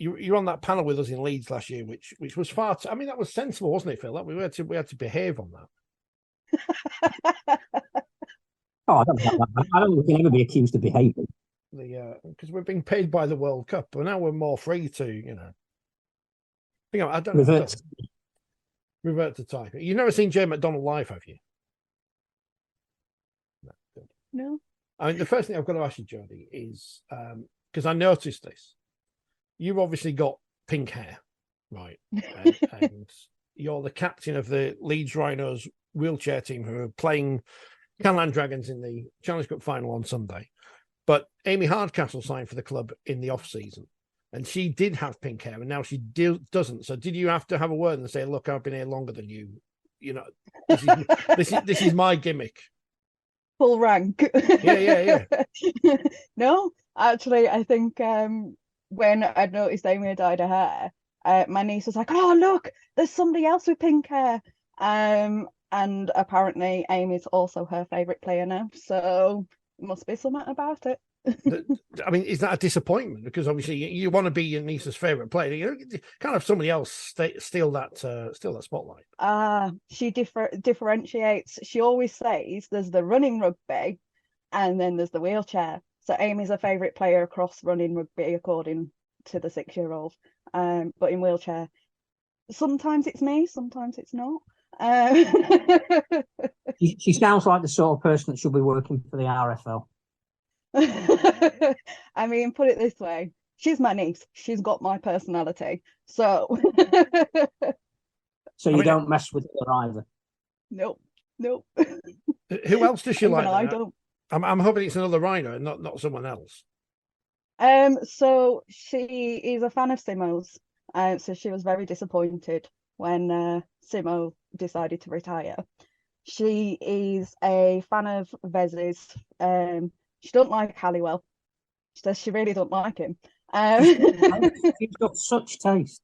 you're on that panel with us in Leeds last year, which was far. I mean, that was sensible, wasn't it, Phil? That we had to behave on that. Oh, I don't know about that. I don't think we can ever be accused of behaving. Because we're being paid by the World Cup, but now we're more free to, I don't know. Revert to type. You've never seen Jay McDonald live, have you? No. I mean, the first thing I've got to ask you, Jodie, is because I noticed this. You've obviously got pink hair, right? And you're the captain of the Leeds Rhinos wheelchair team who are playing Catalans Dragons in the Challenge Cup final on Sunday. But Amy Hardcastle signed for the club in the off-season, and she did have pink hair, and now she doesn't. So did you have to have a word and say, look, I've been here longer than you? This is my gimmick. Full rank. Yeah. No, actually, I think when I noticed Amy had dyed her hair, my niece was like, oh, look, there's somebody else with pink hair. And apparently Amy's also her favourite player now. So it must be something about it. I mean, is that a disappointment? Because obviously you want to be your niece's favourite player. You can't have somebody else steal that spotlight. She differentiates. She always says there's the running rugby and then there's the wheelchair. So Amy's a favourite player across running rugby according to the 6-year-old. But in wheelchair, sometimes it's me, sometimes it's not. She sounds like the sort of person that should be working for the RFL. I mean, put it this way, she's my niece, she's got my personality, so you don't mess with her either. Nope. Who else does she like? I don't. I'm hoping it's another Rhino and not someone else. So she is a fan of Simo's, so she was very disappointed when Simo decided to retire. She is a fan of Vez's. She don't like Halliwell. She says she really don't like him. She's got such taste.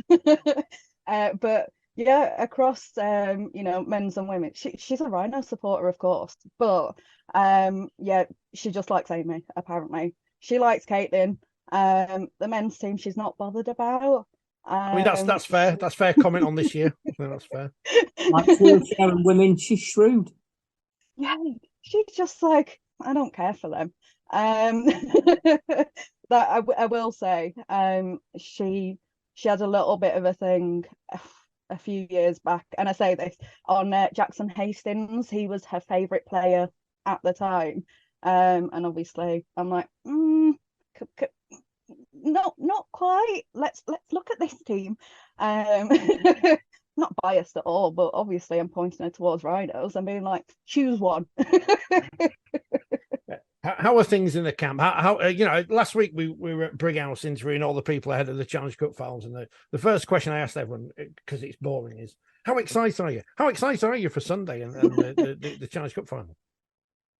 But yeah, across men's and women, she's a Rhino supporter, of course. But yeah, she just likes Amy. Apparently, she likes Caitlin. The men's team, she's not bothered about. I mean, that's fair. That's fair comment on this year. I think that's fair. Like wheelchair and women, she's shrewd. Yeah, she's just like, I don't care for them. That I will say, she had a little bit of a thing a few years back, and I say this on Jackson Hastings. He was her favourite player at the time, and obviously I'm like, no, not quite. Let's look at this team. Not biased at all, but obviously I'm pointing her towards Rhinos and being like, choose one. How are things in the camp? How last week we were at Brighouse interviewing all the people ahead of the Challenge Cup finals, and the first question I asked everyone, because it's boring, is how excited are you? How excited are you for Sunday and the Challenge Cup final?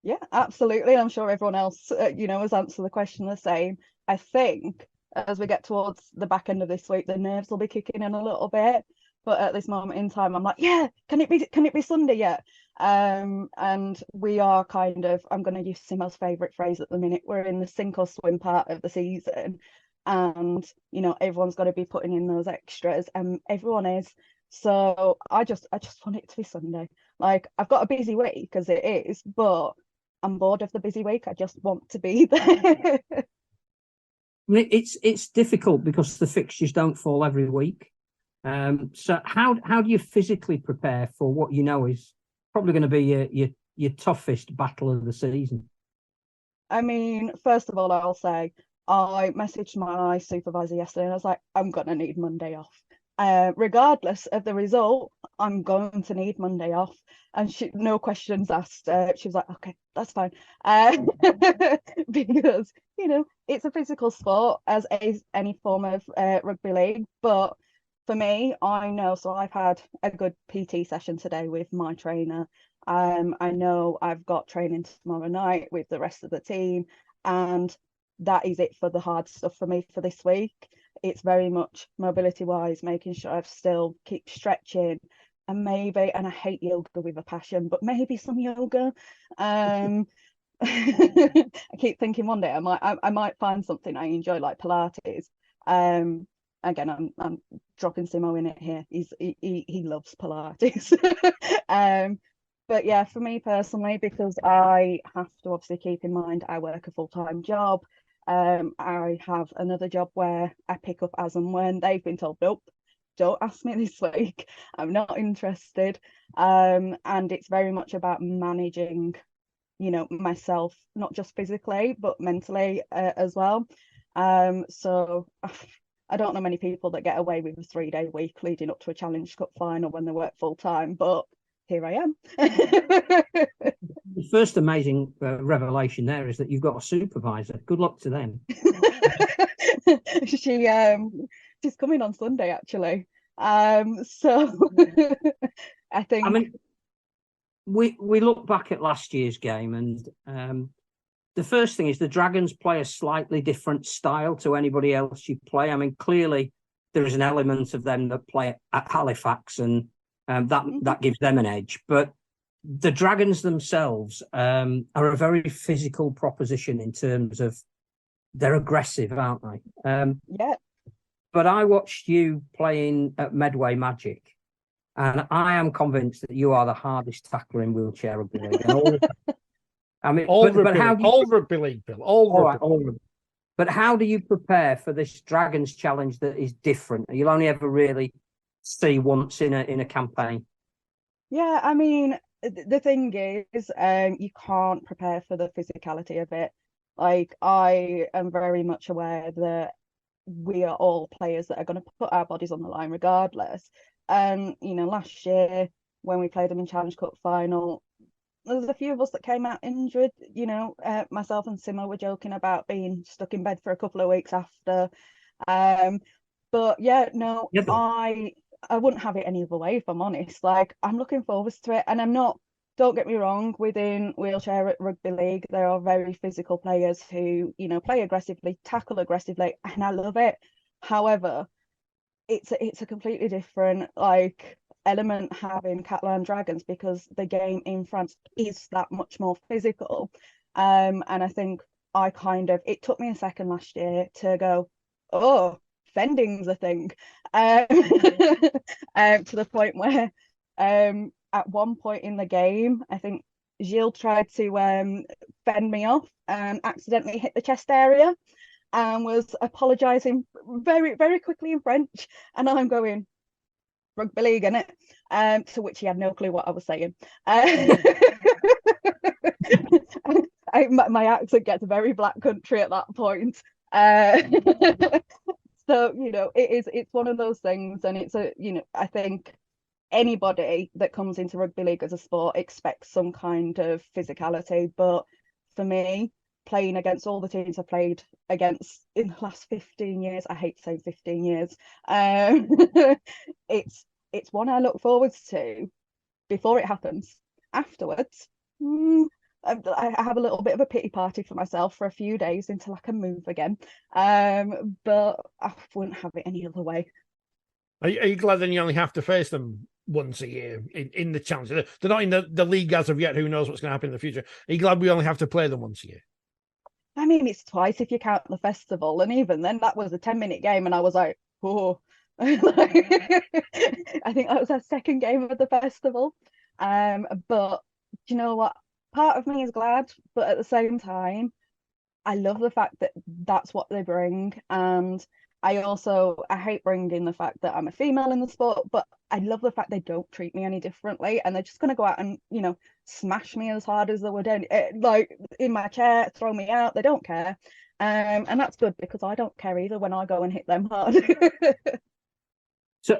Yeah, absolutely. I'm sure everyone else, has answered the question the same. I think as we get towards the back end of this week, the nerves will be kicking in a little bit. But at this moment in time, I'm like, yeah, can it be Sunday yet? And we are kind of, I'm going to use Simo's favourite phrase at the minute, we're in the sink or swim part of the season. And, everyone's got to be putting in those extras, and everyone is. So I just want it to be Sunday. Like, I've got a busy week, because it is, but I'm bored of the busy week. I just want to be there. I mean, it's difficult because the fixtures don't fall every week. So how do you physically prepare for what you know is probably going to be your toughest battle of the season? I mean, first of all, I'll say I messaged my supervisor yesterday and I was like, I'm going to need Monday off. Regardless of the result, I'm going to need Monday off. And she, no questions asked. She was like, okay, that's fine. Because, it's a physical sport, as is any form of rugby league. But for me, I know, so I've had a good PT session today with my trainer. I know I've got training tomorrow night with the rest of the team. And that is it for the hard stuff for me for this week. It's very much mobility wise, making sure I've still keep stretching, and maybe, and I hate yoga with a passion, but maybe some yoga. I keep thinking one day I might find something I enjoy, like Pilates, Again, I'm dropping Simo in it here. He loves Pilates. But yeah, for me personally, because I have to obviously keep in mind I work a full-time job. I have another job where I pick up as and when. They've been told, nope, don't ask me this week. I'm not interested. And it's very much about managing, myself, not just physically, but mentally as well. So I don't know many people that get away with a 3-day week leading up to a Challenge Cup final when they work full time, but here I am. The first amazing revelation there is that you've got a supervisor. Good luck to them. She's coming on Sunday actually. So I think. I mean, we look back at last year's game, and the first thing is the Dragons play a slightly different style to anybody else you play. I mean, clearly there is an element of them that play at Halifax, and that gives them an edge. But the Dragons themselves are a very physical proposition in terms of they're aggressive, aren't they? Yeah. But I watched you playing at Medway Magic, and I am convinced that you are the hardest tackler in wheelchair rugby league. Rugby league, Bill. But how do you prepare for this Dragons challenge that is different? You'll only ever really see once in a campaign. Yeah, I mean, the thing is, you can't prepare for the physicality of it. Like, I am very much aware that we are all players that are going to put our bodies on the line regardless. And last year when we played them in Challenge Cup final, there's a few of us that came out injured. Myself and Simo were joking about being stuck in bed for a couple of weeks after. But yeah, no, I wouldn't have it any other way, if I'm honest. Like, I'm looking forward to it, and I'm not. Don't get me wrong, within wheelchair rugby league, there are very physical players who, play aggressively, tackle aggressively, and I love it. However, it's a completely different element having Catalans Dragons, because the game in France is that much more physical. And I think it took me a second last year to go, oh, fending's a thing. To the point where at one point in the game, I think Gilles tried to fend me off and accidentally hit the chest area and was apologising very, very quickly in French. And I'm going, rugby league, innit? To which he had no clue what I was saying. My accent gets very black country at that point. So, it's one of those things, and it's I think anybody that comes into rugby league as a sport expects some kind of physicality. But for me, playing against all the teams I've played against in the last 15 years, I hate saying 15 years, it's one I look forward to before it happens. Afterwards, I have a little bit of a pity party for myself for a few days until I can move again. But I wouldn't have it any other way. Are you glad then you only have to face them once a year in the challenge? They're not in the league as of yet. Who knows what's going to happen in the future? Are you glad we only have to play them once a year? I mean, it's twice if you count the festival, and even then that was a 10-minute game, and I was like, oh. I think that was our second game of the festival. But you know what? Part of me is glad, but at the same time, I love the fact that that's what they bring. And I hate bringing the fact that I'm a female in the sport, but I love the fact they don't treat me any differently, and they're just going to go out and smash me as hard as they would like in my chair, throw me out. They don't care, and that's good, because I don't care either when I go and hit them hard.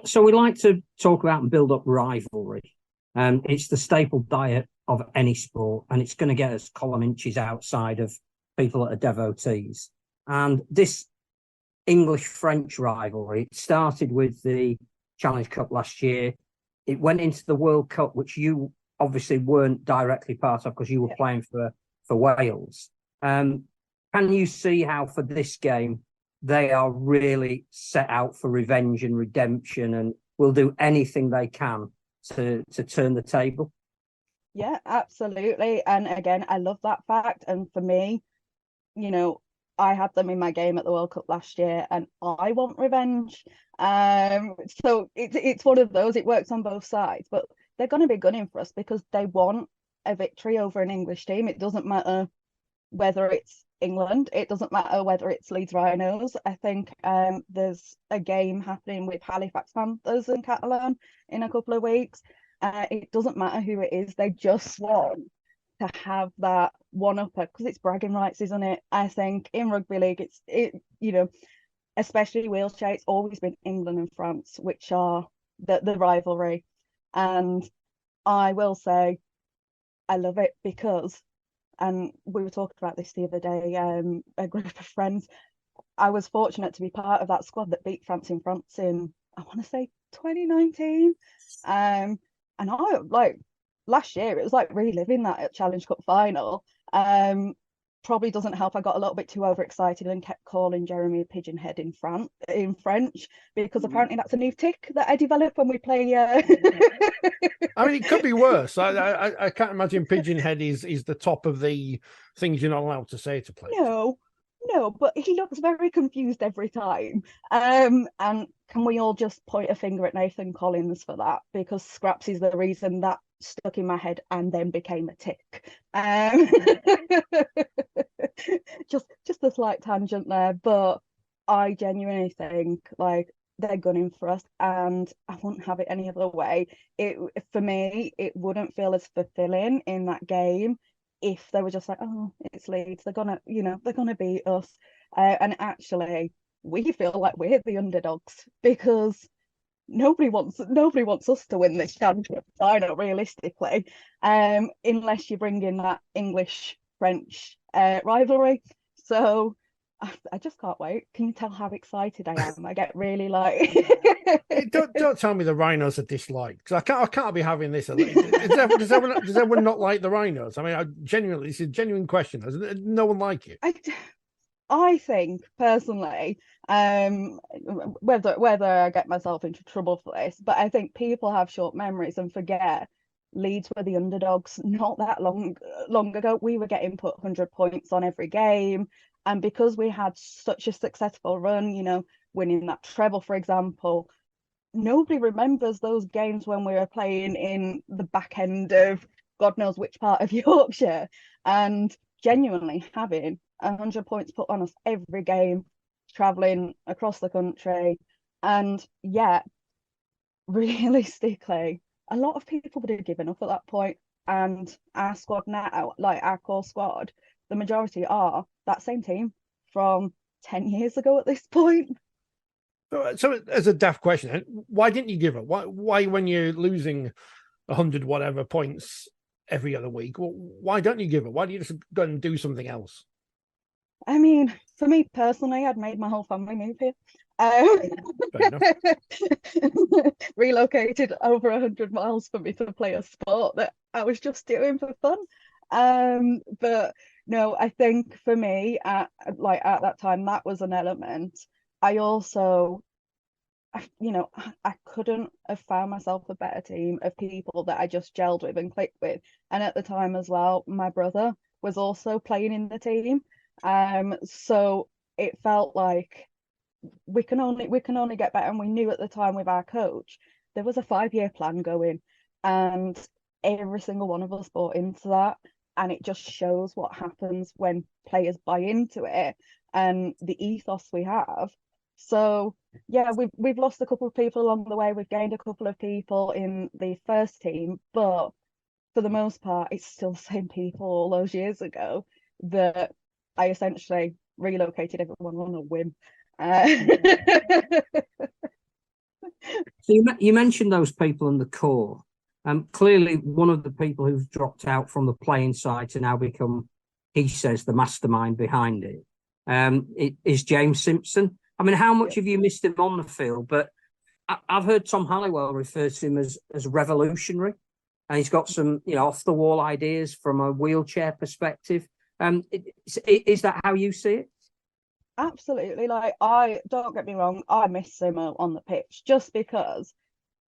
So we like to talk about and build up rivalry. It's the staple diet of any sport, and it's going to get us column inches outside of people that are devotees. And this English-French rivalry, it started with the Challenge Cup last year. It went into the World Cup, which you obviously weren't directly part of because you were playing for Wales. Can you see how for this game they are really set out for revenge and redemption and will do anything they can to turn the table? Yeah, absolutely. And again, I love that fact. And for me, I had them in my game at the World Cup last year, and I want revenge. So it's one of those. It works on both sides, but they're going to be gunning for us because they want a victory over an English team. It doesn't matter whether it's England. It doesn't matter whether it's Leeds Rhinos. I think there's a game happening with Halifax Panthers and Catalan in a couple of weeks. It doesn't matter who it is. They just want to have that one-upper because it's bragging rights, isn't it? I think in rugby league, especially wheelchair, it's always been England and France, which are the rivalry. And I will say, I love it because, and we were talking about this the other day, a group of friends, I was fortunate to be part of that squad that beat France in France in, I want to say 2019. And I, like, last year, it was like reliving that Challenge Cup final. Probably doesn't help. I got a little bit too overexcited and kept calling Jeremy a pigeon head in French because apparently that's a new tick that I developed when we play. I mean, it could be worse. I can't imagine pigeon head is the top of the things you're not allowed to say to players. No, but he looks very confused every time. And can we all just point a finger at Nathan Collins for that? Because Scraps is the reason that stuck in my head and then became a tick. Just a slight tangent there, but I genuinely think like they're gunning for us, and I wouldn't have it any other way. For me, it wouldn't feel as fulfilling in that game if they were just like, oh, it's Leeds, they're gonna beat us. And actually, we feel like we're the underdogs because nobody wants us to win this championship final, realistically, unless you bring in that English-French rivalry. So I just can't wait. Can you tell how excited I am? I get really like. Don't tell me the Rhinos are disliked because I can't be having this. Does everyone not like the Rhinos? I mean, genuinely, it's a genuine question. Does no one like it? I think personally, whether I get myself into trouble for this, but I think people have short memories and forget Leeds were the underdogs not that long ago. We were getting put 100 points on every game, and because we had such a successful run, winning that treble, for example, nobody remembers those games when we were playing in the back end of God knows which part of Yorkshire, and genuinely having 100 points put on us every game, traveling across the country, and yet realistically a lot of people would have given up at that point. And our squad now, like our core squad, the majority are that same team from 10 years ago at this point. So as a daft question, why didn't you give up? Why when you're losing 100 whatever points every other week, why don't you give up? Why do you just go and do something else? I mean, for me personally, I'd made my whole family move here. Relocated over 100 miles for me to play a sport that I was just doing for fun. But no, I think for me, at that time, that was an element. I also, I couldn't have found myself a better team of people that I just gelled with and clicked with. And at the time as well, my brother was also playing in the team. So it felt like we can only get better. And we knew at the time with our coach, there was a 5-year plan going, and every single one of us bought into that. And it just shows what happens when players buy into it and the ethos we have. So yeah, we've lost a couple of people along the way. We've gained a couple of people in the first team, but for the most part, it's still the same people all those years ago that I essentially relocated everyone on a whim. So you mentioned those people in the core. Clearly, one of the people who's dropped out from the playing side to now become, he says, the mastermind behind it, is James Simpson. I mean, how much have you missed him on the field? But I've heard Tom Halliwell refer to him as revolutionary, and he's got some off the wall ideas from a wheelchair perspective. Is that how you see it? Absolutely. Like, I don't get me wrong, I miss him on the pitch just because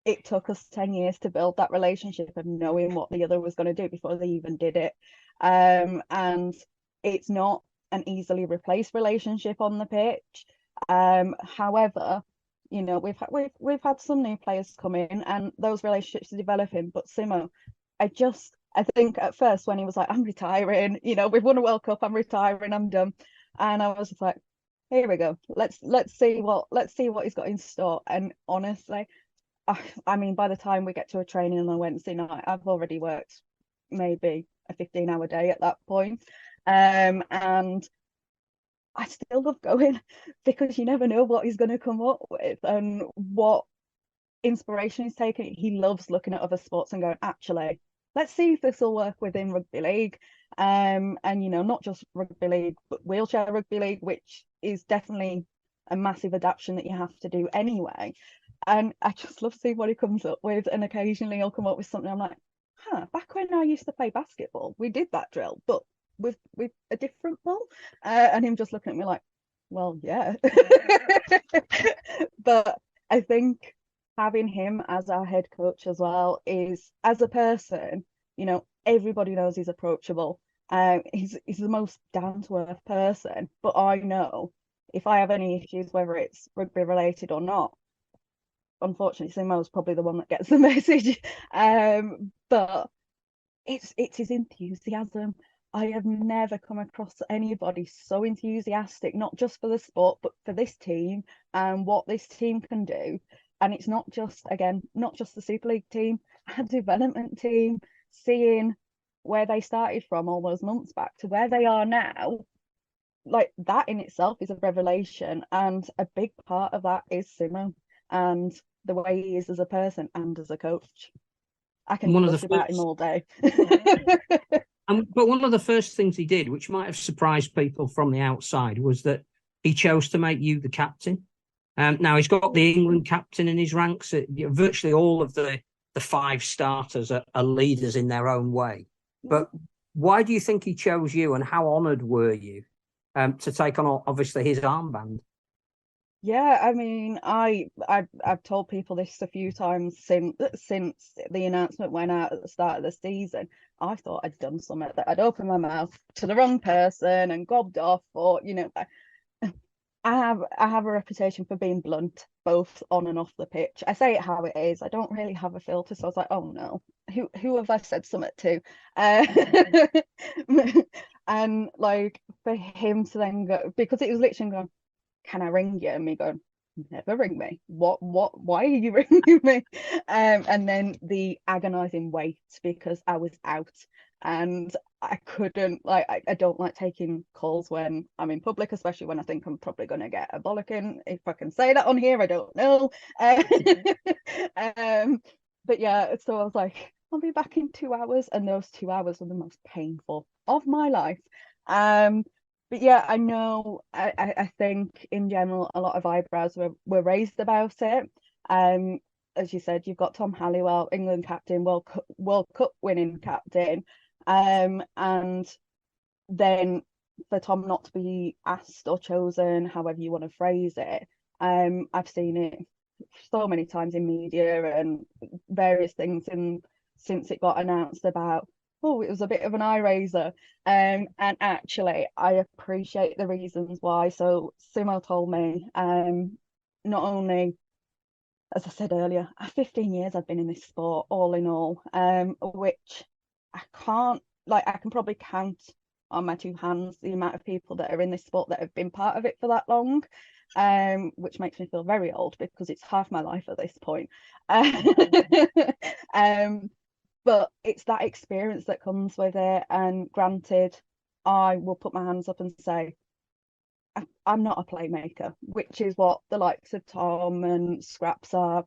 it took us 10 years to build that relationship and knowing what the other was going to do before they even did it. And it's not an easily replaced relationship on the pitch. However, you know, we've had some new players come in and those relationships are developing. But Simo, I think at first when he was like, I'm retiring, you know, we've won a World Cup, I'm retiring, I'm done. And I was just like, here we go. Let's see what he's got in store. And honestly, I mean, by the time we get to a training on a Wednesday night, I've already worked maybe a 15-hour day at that point. And I still love going because you never know what he's going to come up with and what inspiration he's taking. He loves looking at other sports and going, actually, let's see if this will work within rugby league. And, you know, not just rugby league, but wheelchair rugby league, which is definitely a massive adaptation that you have to do anyway. And I just love seeing what he comes up with. And occasionally he'll come up with something. I'm like, back when I used to play basketball, we did that drill, but with a different ball. And him just looking at me like, well, yeah. But I think having him as our head coach as well is, as a person, you know, everybody knows he's approachable. He's the most down-to-earth person. But I know if I have any issues, whether it's rugby related or not, unfortunately, Simo's probably the one that gets the message. But it's his enthusiasm. I have never come across anybody so enthusiastic, not just for the sport, but for this team and what this team can do. And it's not just the Super League team, our development team, seeing where they started from all those months back to where they are now. Like, that in itself is a revelation. And a big part of that is Simo and the way he is as a person and as a coach. I can talk about him all day. But one of the first things he did, which might have surprised people from the outside, was that he chose to make you the captain. Now, he's got the England captain in his ranks. Virtually all of the 5 starters are leaders in their own way. But why do you think he chose you, and how honoured were you to take on, obviously, his armband? Yeah, I mean, I've told people this a few times since the announcement went out at the start of the season. I thought I'd done something, that I'd opened my mouth to the wrong person and gobbed off, or, you know, I have a reputation for being blunt, both on and off the pitch. I say it how it is. I don't really have a filter, so I was like, oh no, who have I said something to? And like, for him to then go, because it was literally going, can I ring you? And me going, never ring me. Why are you ringing me? And then the agonizing wait, because I was out and I couldn't, like, I don't like taking calls when I'm in public, especially when I think I'm probably going to get a bollocking. If I can say that on here, I don't know. But yeah, so I was like, I'll be back in 2 hours. And those 2 hours were the most painful of my life. But yeah, I know, I think in general, a lot of eyebrows were raised about it. As you said, you've got Tom Halliwell, England captain, World Cup winning captain. And then for Tom not to be asked or chosen, however you want to phrase it, I've seen it so many times in media and various things since it got announced about, oh, it was a bit of an eye raiser. And actually, I appreciate the reasons why. So Simo told me, not only, as I said earlier, 15 years I've been in this sport, all in all, which I can probably count on my 2 hands the amount of people that are in this sport that have been part of it for that long, which makes me feel very old because it's half my life at this point. But it's that experience that comes with it. And granted, I will put my hands up and say, I'm not a playmaker, which is what the likes of Tom and Scraps are.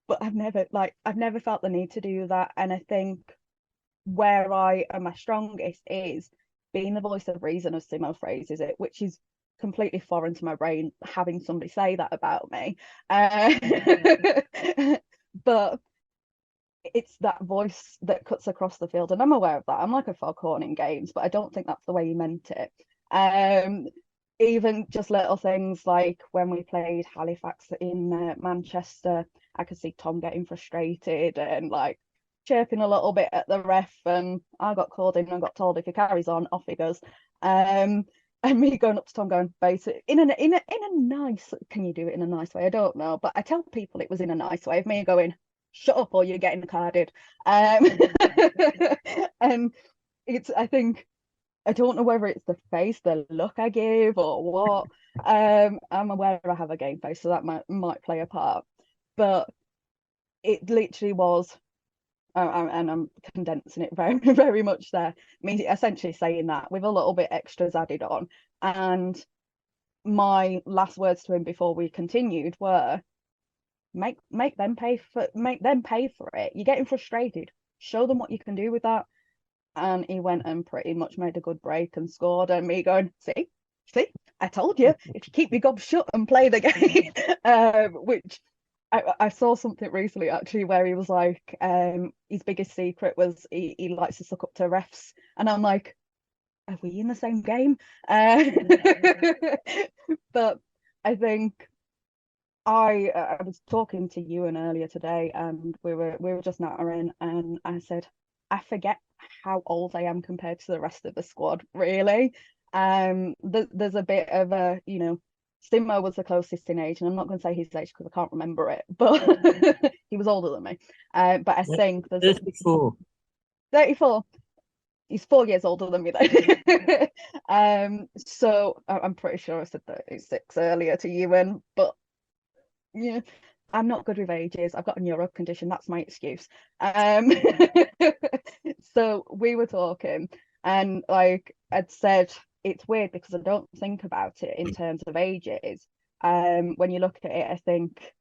But I've never felt the need to do that. And I think where I am my strongest is being the voice of reason, as Simo phrases it, which is completely foreign to my brain, having somebody say that about me. But it's that voice that cuts across the field, and I'm aware of that. I'm like a foghorn in games, but I don't think that's the way he meant it. Even just little things like when we played Halifax in Manchester, I could see Tom getting frustrated and like chirping a little bit at the ref, and I got called in and got told if he carries on, off he goes. And me going up to Tom going, basic in a nice, can you do it in a nice way? I don't know, but I tell people it was in a nice way of me going, shut up or you're getting carded. And it's, I think, I don't know whether it's the face, the look I give or what. I'm aware I have a game face, so that might play a part. But it literally was, and I'm condensing it very, very much there. Me essentially saying that with a little bit extras added on. And my last words to him before we continued were, make them pay for it. You're getting frustrated. Show them what you can do with that. And he went and pretty much made a good break and scored. And me going, see, I told you, if you keep your gob shut and play the game, which I saw something recently actually where he was like, his biggest secret was he likes to suck up to refs. And I'm like, are we in the same game? But I think I was talking to Ewan earlier today, and we were just nattering, and I said, I forget how old I am compared to the rest of the squad, really. There's a bit of a, Simo was the closest in age, and I'm not going to say his age because I can't remember it, but he was older than me. But I think there's 34. 34. He's 4 years older than me then. So I'm pretty sure I said 36 earlier to Ewan, but yeah, I'm not good with ages. I've got a neuro condition. That's my excuse. So we were talking, and like I'd said, it's weird because I don't think about it in terms of ages. When you look at it, I think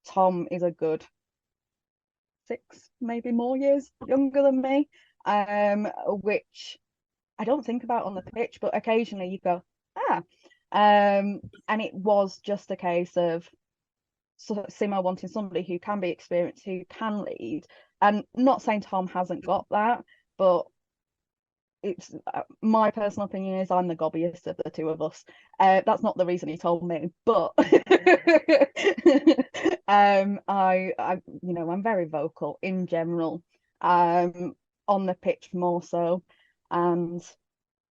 Tom is a good 6, maybe more years younger than me, which I don't think about on the pitch, but occasionally you go, and it was just a case of Simo wanting somebody who can be experienced, who can lead. And not saying Tom hasn't got that, but it's my personal opinion is I'm the gobbiest of the two of us. That's not the reason he told me, but I'm very vocal in general, on the pitch more so, and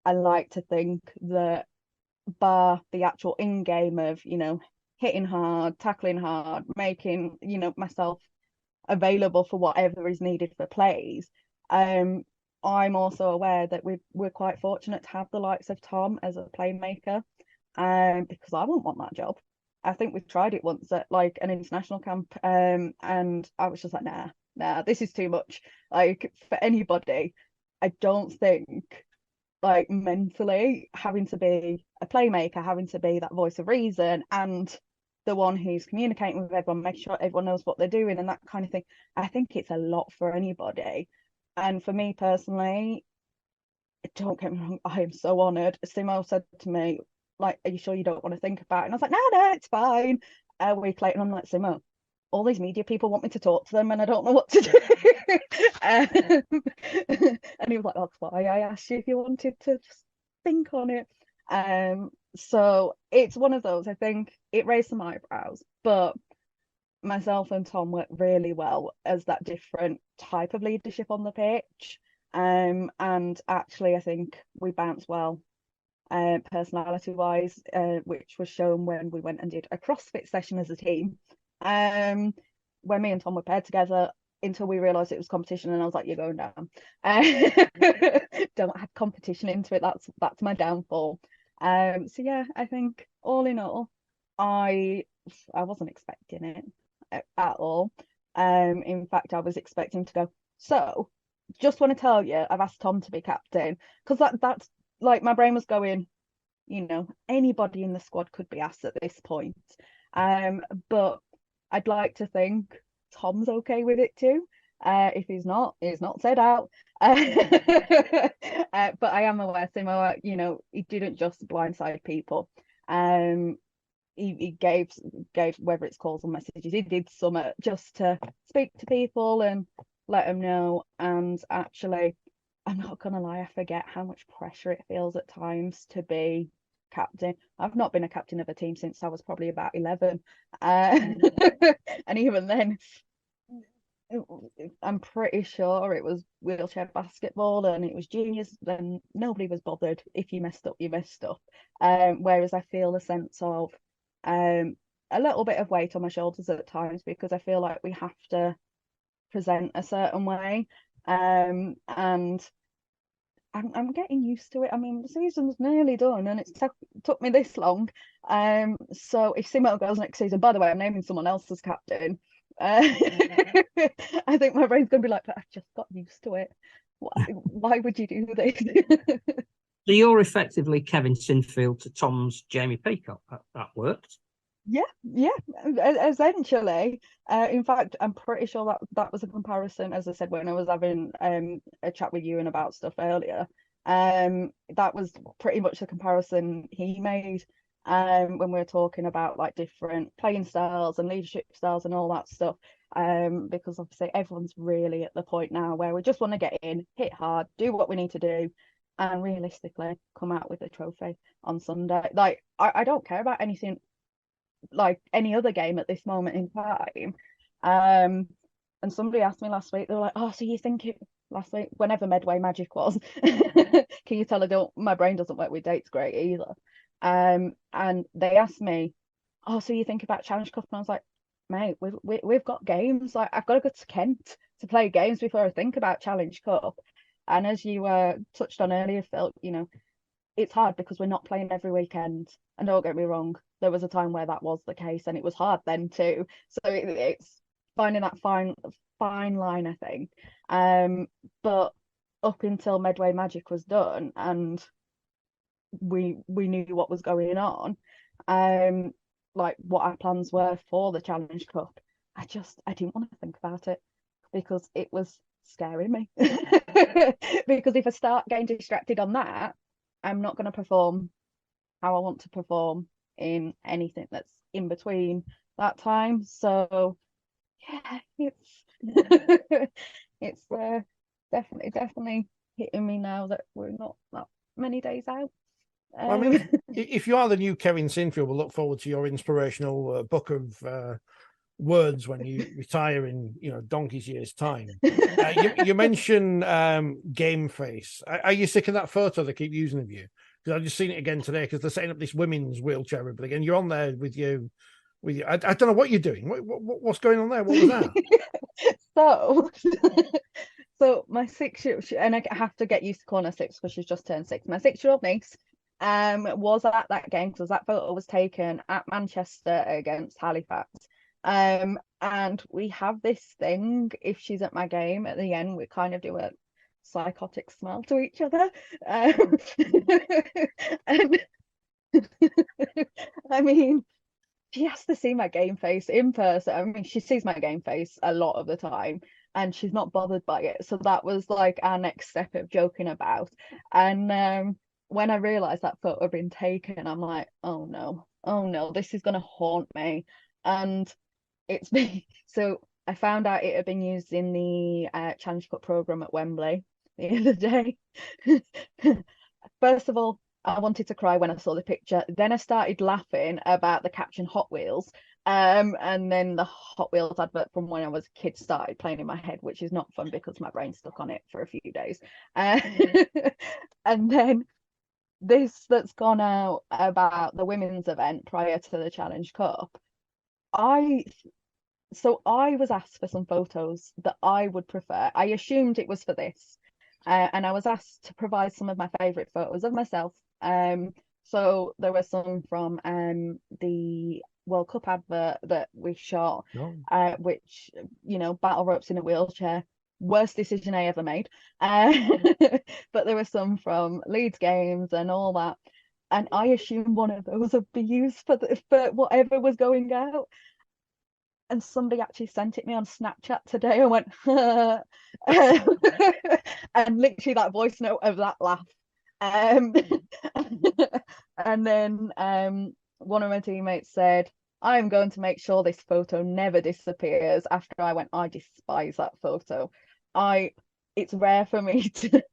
I like to think that bar the actual in game of hitting hard, tackling hard, making myself available for whatever is needed for plays. I'm also aware that we're quite fortunate to have the likes of Tom as a playmaker, because I wouldn't want that job. I think we've tried it once at like an international camp, and I was just like, nah, this is too much. Like for anybody, I don't think like mentally having to be a playmaker, having to be that voice of reason and the one who's communicating with everyone, making sure everyone knows what they're doing and that kind of thing. I think it's a lot for anybody. And for me personally, don't get me wrong, I am so honoured. Simo said to me, like, are you sure you don't want to think about it? And I was like, no, it's fine. A week later, I'm like, Simo, all these media people want me to talk to them and I don't know what to do. And he was like, that's why I asked you if you wanted to just think on it. So it's one of those, I think it raised some eyebrows, but myself and Tom work really well as that different type of leadership on the pitch. And actually I think we bounce well personality wise, which was shown when we went and did a CrossFit session as a team, when me and Tom were paired together until we realized it was competition, and I was like, you're going down. Don't have competition into it, that's my downfall. So yeah, I think all in all, I wasn't expecting it at all. In fact, I was expecting to go, so just want to tell you I've asked Tom to be captain, because that's like my brain was going, anybody in the squad could be asked at this point. But I'd like to think Tom's okay with it too. If he's not said out. But I am aware, Simo, he didn't just blindside people. He gave whether it's calls or messages, he did some just to speak to people and let them know. And actually, I'm not gonna lie, I forget how much pressure it feels at times to be captain. I've not been a captain of a team since I was probably about 11, and even then, I'm pretty sure it was wheelchair basketball and it was juniors, then nobody was bothered. If you messed up, you messed up. Whereas I feel a sense of a little bit of weight on my shoulders at times, because I feel like we have to present a certain way. And I'm getting used to it. I mean, the season's nearly done and it's took me this long. So if Simo goes next season, by the way, I'm naming someone else as captain. I think my brain's going to be like, but I've just got used to it. Why would you do this? So you're effectively Kevin Sinfield to Tom's Jamie Peacock. That worked. Yeah, essentially. In fact, I'm pretty sure that was a comparison, as I said, when I was having a chat with you and about stuff earlier. That was pretty much the comparison he made when we were talking about like different playing styles and leadership styles and all that stuff. Because obviously everyone's really at the point now where we just want to get in, hit hard, do what we need to do, and realistically come out with a trophy on Sunday. Like I don't care about anything like any other game at this moment in time. And somebody asked me last week, they were like, oh, so you think it last week, whenever Medway Magic was, can you tell my brain doesn't work with dates great either. And they asked me, oh, so you think about Challenge Cup? And I was like, mate, we've got games. Like I've got to go to Kent to play games before I think about Challenge Cup. And as you touched on earlier, Phil, you know, it's hard because we're not playing every weekend. And don't get me wrong, there was a time where that was the case and it was hard then too. So it's finding that fine line, I think. But up until Medway Magic was done and we knew what was going on, like what our plans were for the Challenge Cup, I didn't want to think about it because it was scaring me. Because if I start getting distracted on that, I'm not going to perform how I want to perform in anything that's in between that time. So yeah, it's definitely hitting me now that we're not that many days out. I mean, if you are the new Kevin Sinfield, we'll look forward to your inspirational book of words when you retire in donkey's years time. You mentioned game face. Are you sick of that photo they keep using of you? Because I've just seen it again today because they're setting up this women's wheelchair Rugby and you're on there with you. I don't know what you're doing. What's going on there? What was that? So my 6-year-old, and I have to get used to calling her 6 because she's just turned 6. My 6-year-old niece was at that game because that photo was taken at Manchester against Halifax. And we have this thing, if she's at my game at the end, we kind of do a psychotic smile to each other. And I mean, she has to see my game face in person. I mean, she sees my game face a lot of the time and she's not bothered by it. So that was like our next step of joking about. And when I realized that photo had been taken, I'm like, oh no, this is going to haunt me. And it's been, so I found out it had been used in the Challenge Cup programme at Wembley the other day. First of all, I wanted to cry when I saw the picture. Then I started laughing about the caption Hot Wheels. And then the Hot Wheels advert from when I was a kid started playing in my head, which is not fun because my brain stuck on it for a few days. And then this that's gone out about the women's event prior to the Challenge Cup. I was asked for some photos that I would prefer. I assumed it was for this. And I was asked to provide some of my favourite photos of myself. So there were some from the World Cup advert that we shot, which, battle ropes in a wheelchair, worst decision I ever made. But there were some from Leeds games and all that. And I assumed one of those would be used for whatever was going out. And somebody actually sent it me on Snapchat today. I went, and literally that voice note of that laugh. And then one of my teammates said, I'm going to make sure this photo never disappears. After I went, I despise that photo. I it's rare for me to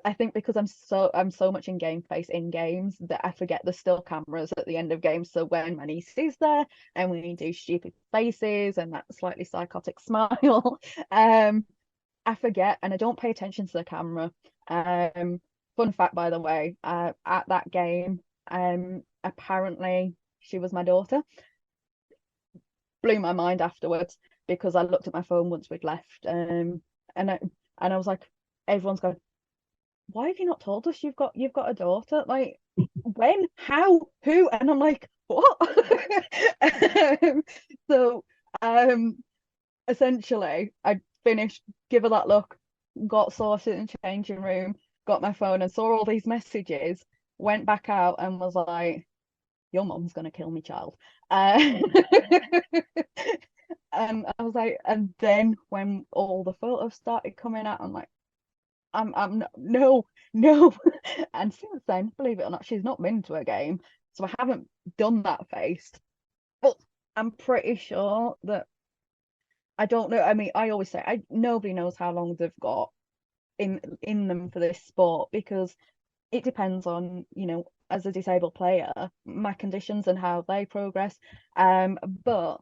I think because I'm so much in game face in games that I forget there's still cameras at the end of games. So when my niece is there and we do stupid faces and that slightly psychotic smile, I forget and I don't pay attention to the camera. Fun fact, by the way, at that game, apparently she was my daughter. Blew my mind afterwards because I looked at my phone once we'd left, and I was like, everyone's going, why have you not told us you've got a daughter? Like, when, how, who? And I'm like, what? So essentially I finished, give her that look, got sorted in the changing room, got my phone and saw all these messages, went back out and was like, your mom's gonna kill me, child. And I was like, and then when all the photos started coming out, I'm like, I'm no. And since then, believe it or not, she's not been to a game, so I haven't done that face. But I'm pretty sure that, I don't know. I mean, I always say nobody knows how long they've got in them for this sport, because it depends on, as a disabled player, my conditions and how they progress. But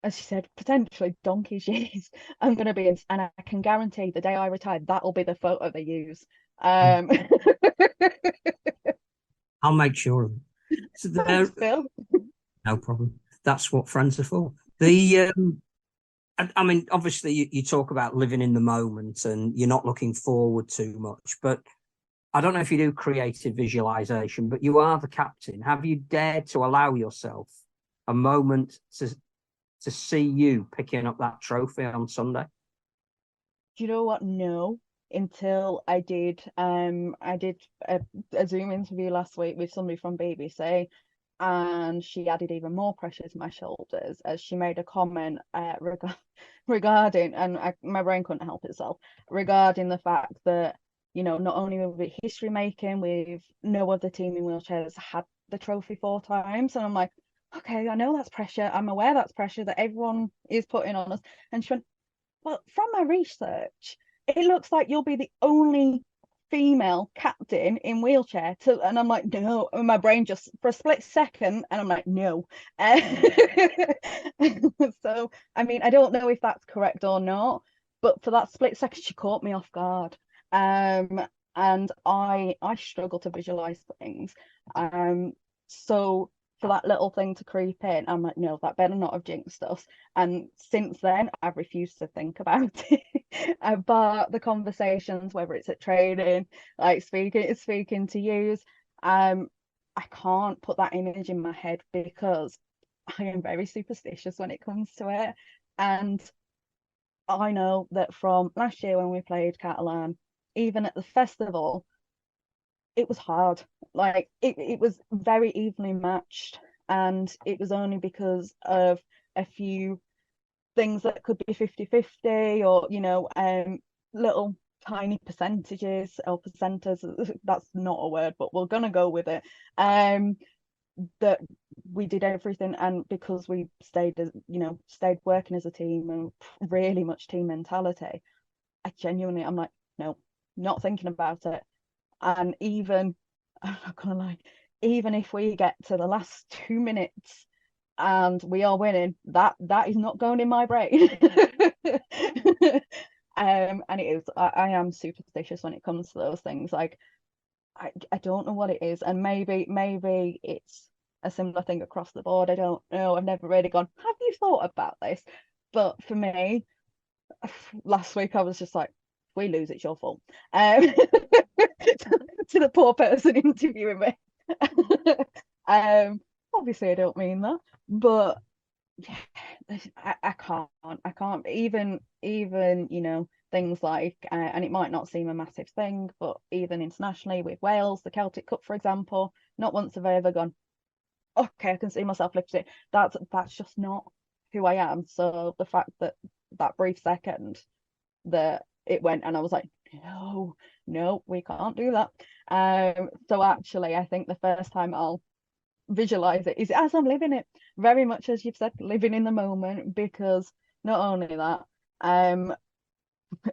as she said, potentially donkey's years, I'm going to be in, and I can guarantee the day I retire, that'll be the photo they use. I'll make sure of it. So Thanks, Phil. No problem. That's what friends are for. The I mean, obviously, you talk about living in the moment and you're not looking forward too much, but I don't know if you do creative visualization, but you are the captain. Have you dared to allow yourself a moment to see you picking up that trophy on Sunday? Do you know what? No, until I did a Zoom interview last week with somebody from BBC, and she added even more pressure to my shoulders as she made a comment regarding, and my brain couldn't help itself, regarding the fact that, not only were we history making, with no other team in wheelchairs had the trophy 4 times. And I'm like, okay, I know that's pressure. I'm aware that's pressure that everyone is putting on us. And she went, well, from my research, it looks like you'll be the only female captain in wheelchair to, and I'm like, no. And my brain just for a split second, and I'm like, no. So I mean, I don't know if that's correct or not, but for that split second she caught me off guard. And I struggle to visualize things. So for that little thing to creep in, I'm like, no, that better not have jinxed us. And since then, I've refused to think about it. But the conversations, whether it's at training, like speaking to yous, I can't put that image in my head because I am very superstitious when it comes to it. And I know that from last year when we played Catalan, even at the festival, it was hard. Like it was very evenly matched, and it was only because of a few things that could be 50-50, or little tiny percentages or percenters, that's not a word, but we're gonna go with it, that we did everything. And because we stayed working as a team and really much team mentality, I'm like, no, not thinking about it. And even, I'm not gonna lie, even if we get to the last 2 minutes and we are winning, that is not going in my brain. And it is, I am superstitious when it comes to those things. Like I don't know what it is, and maybe it's a similar thing across the board. I don't know. I've never really gone, have you thought about this? But for me, last week I was just like, if we lose, it's your fault. To the poor person interviewing me. Obviously I don't mean that, but yeah, I can't even things like, and it might not seem a massive thing, but even internationally with Wales, the Celtic Cup, for example, not once have I ever gone, okay, I can see myself lifting it. That's just not who I am. So the fact that brief second that it went, and I was like, no, we can't do that. So actually I think the first time I'll visualize it is as I'm living it, very much as you've said, living in the moment, because not only that,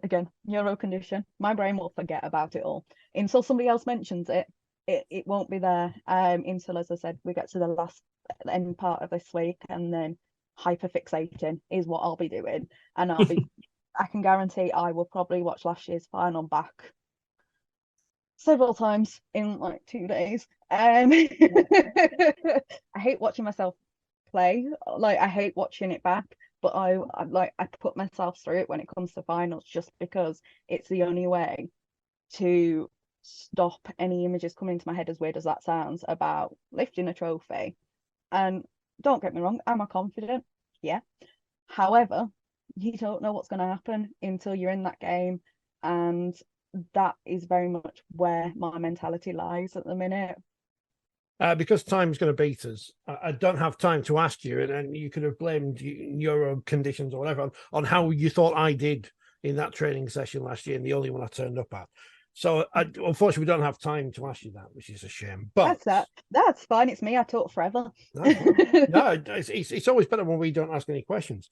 again, neuro condition. My brain will forget about it all until somebody else mentions it. It won't be there until, as I said, we get to the last end part of this week, and then hyperfixating is what I'll be doing, and I'll be. I can guarantee I will probably watch last year's final back several times in like 2 days. I hate watching myself play. Like, I hate watching it back, but I put myself through it when it comes to finals, just because it's the only way to stop any images coming into my head, as weird as that sounds, about lifting a trophy. And don't get me wrong, am I confident? Yeah. However, you don't know what's going to happen until you're in that game, and that is very much where my mentality lies at the minute. Because time's going to beat us, I don't have time to ask you, and you could have blamed neuro conditions or whatever on how you thought I did in that training session last year, and the only one I turned up at. So unfortunately, we don't have time to ask you that, which is a shame. But that's fine. It's me. I talk forever. No, it's always better when we don't ask any questions.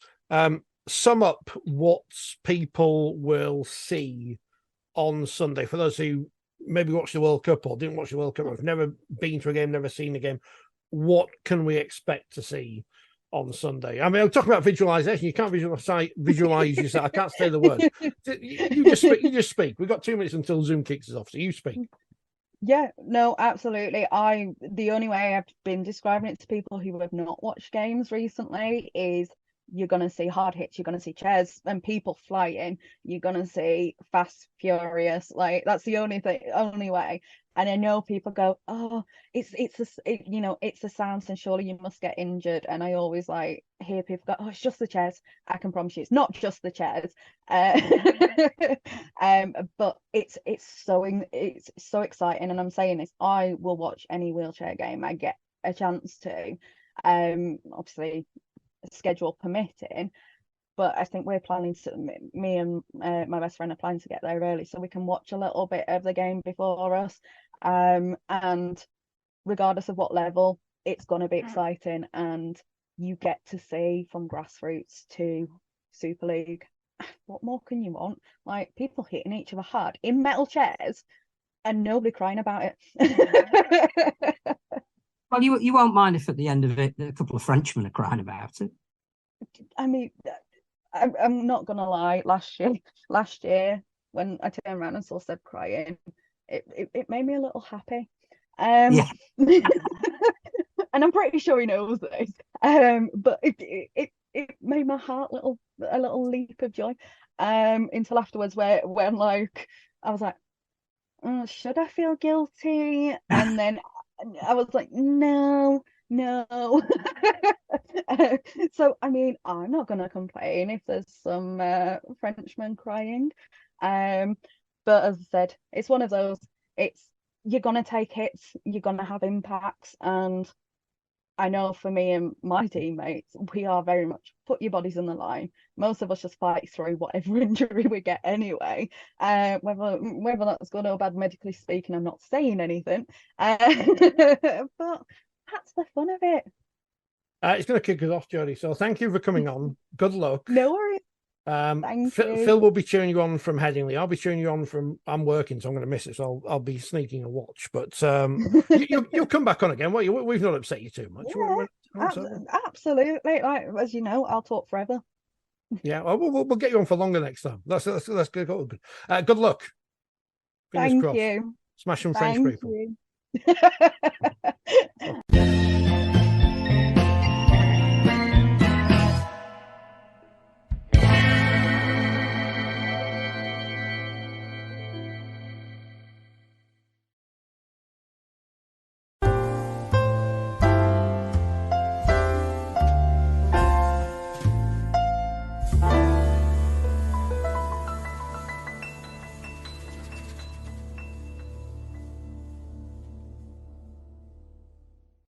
Sum up what people will see on Sunday for those who maybe watched the World Cup or didn't watch the World Cup, or have never been to a game, never seen a game. What can we expect to see on Sunday? I mean, I'm talking about visualization. You can't visualize yourself. I can't say the word. You just speak. We've got 2 minutes until Zoom kicks us off, so you speak. Yeah, no, absolutely. The only way I've been describing it to people who have not watched games recently is you're going to see hard hits, you're going to see chairs and people flying, you're going to see fast, furious. Like, that's the only way. And I know people go, oh, it's the sounds, and surely you must get injured. And I always like hear people go, oh, it's just the chairs. I can promise you, it's not just the chairs. But it's so exciting. And I'm saying this, I will watch any wheelchair game I get a chance to. Obviously, schedule permitting, but I think we're planning to, me and my best friend are planning to get there early so we can watch a little bit of the game before us, and regardless of what level, it's going to be exciting, and you get to see from grassroots to Super League. What more can you want? Like, people hitting each other hard in metal chairs and nobody crying about it. Well, you won't mind if at the end of it a couple of Frenchmen are crying about it. I mean, I'm not gonna lie. Last year, when I turned around and saw Seb crying, it made me a little happy. Yeah. And I'm pretty sure he knows this. But it made my heart a little leap of joy. Until afterwards, where when like I was like, oh, should I feel guilty? And then I was like, no. So I mean, I'm not gonna complain if there's some Frenchmen crying. But as I said, it's one of those, you're gonna take hits, you're gonna have impacts, and I know for me and my teammates, we are very much put your bodies on the line. Most of us just fight through whatever injury we get anyway. Whether that's good or bad, medically speaking, I'm not saying anything. But that's the fun of it. It's going to kick us off, Jodie. So thank you for coming on. Good luck. No worries. Thank you. Phil will be cheering you on from Headingley. I'll be cheering you on from. I'm working, so I'm going to miss it. So I'll be sneaking a watch. But you'll come back on again. Well, we've not upset you too much. Yeah, absolutely. Like, as you know, I'll talk forever. Yeah, well, we'll get you on for longer next time. Let's go. Good luck. Fingers crossed. You. Smash some French people. You.